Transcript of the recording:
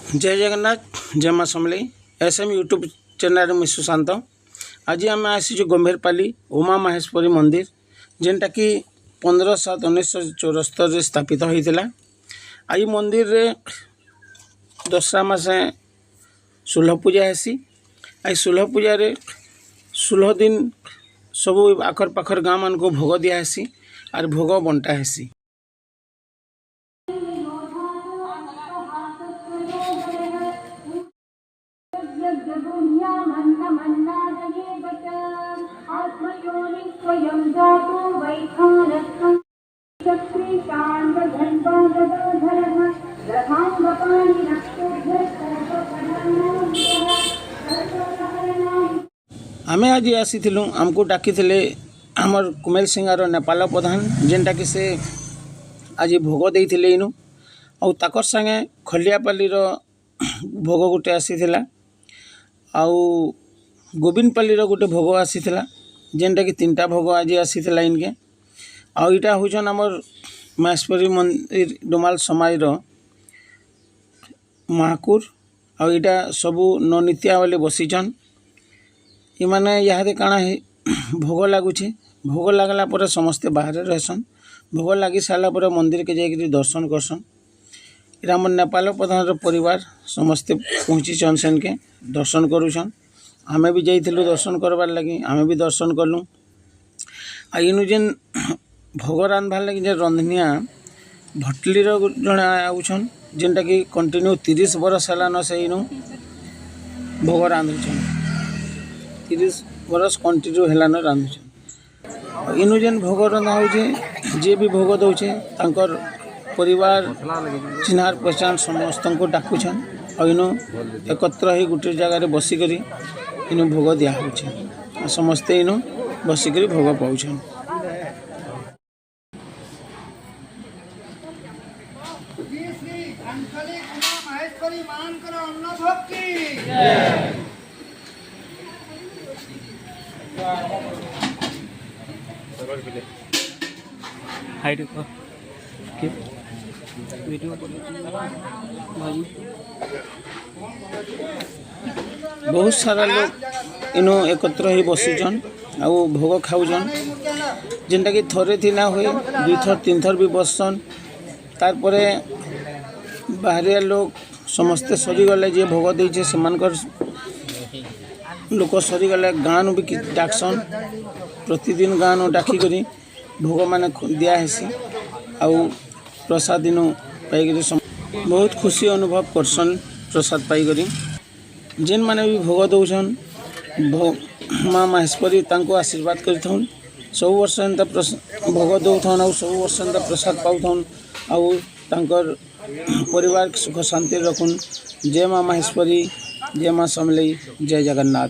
जय जगन्नाथ जय माँ समलेई एसएम यूट्यूब चैनल में सुशांत। आज आम आसी गंभीरपाली उमा महेश्वरी मंदिर जेनटा कि 15/7/1974 स्थापित होता। आई मंदिर रे दशरा मासे सुलह पूजा हेसी। आई सुलह पूजा रे 16 दिन सबू आखर पाखर गाँ मान को भोग दियासी और भोग बंटा हेसी। आमे आज आसी आमको डाकी आमर कुमेल सिंगार नेपाल प्रधान जेनटा कि से आज भोग देते इनु आउ ताकर संगे खलियापाली भोग गोटे आसीथिला आउ गोविंदपाली गोटे भोग आसीथिला जेनटा कि 3टा भोग आज आसीथिला इनके आउ इटा होचन आमर महेश्वरी मंदिर डोमाल समाज महाकुर आउ इटा सबू ननित्या वाले बसीचन इमाने यहाँ काଣା भोग लगुचे। भोग लगला पर समस्ते बाहर रहसन। भोग लगी सारा पर मंदिर के जाकर दर्शन करसन। इरा हमर नेपाल प्रधान परिवार समस्ते पहुँची सेन के दर्शन करुछन। आमे भी जाइथिलु दर्शन करबार लगी आमे भी दर्शन कलु। आ इनु जेन भोग रांधबार लगी जे रंधनिया भटली जड़े आउछन जेनटा कि कंटिन्यू 30 बरस हेलान से इनु भोग रांधुछन। 30 बरस कंटिन्यू हेलान रांधुछन। इनु जेन भोग रंधा हो जे भी भोग दौचे तांकर परिवार चिन्हार पहचान समस्त को डाकुछन और इनु एकत्र ही गोटे जगह बसिक इनु भोग दिया हो समस्ते इनु बसिक भोग पाउछन। बहुत सारा लोग इनो एकत्र ही बसीचन आउ भोग खाऊन जेनटा कि थरे थी ना हुए 2 थर 3 थर भी बसन। तारपरे बाहरिया लोग समस्ते सरीगले जे भोग देचे से लोक सरीगले गाँव भी डाकसन। प्रतिदिन गाँव डाकिक भोग मान दिया हेसी आउ प्रसाद इनु पाइक बहुत खुशी अनुभव करसन। प्रसाद पाइक जेन माने भी भोग दौन माँ महेश्वरी तांको आशीर्वाद करथुन। सब वर्ष एंता भोग दौथन और सब वर्ष एंता प्रसाद पाउथन आउ तांकर परिवार सुख शांति रखुन। जय माँ महेश्वरी जय माँ समलेई जय जगन्नाथ।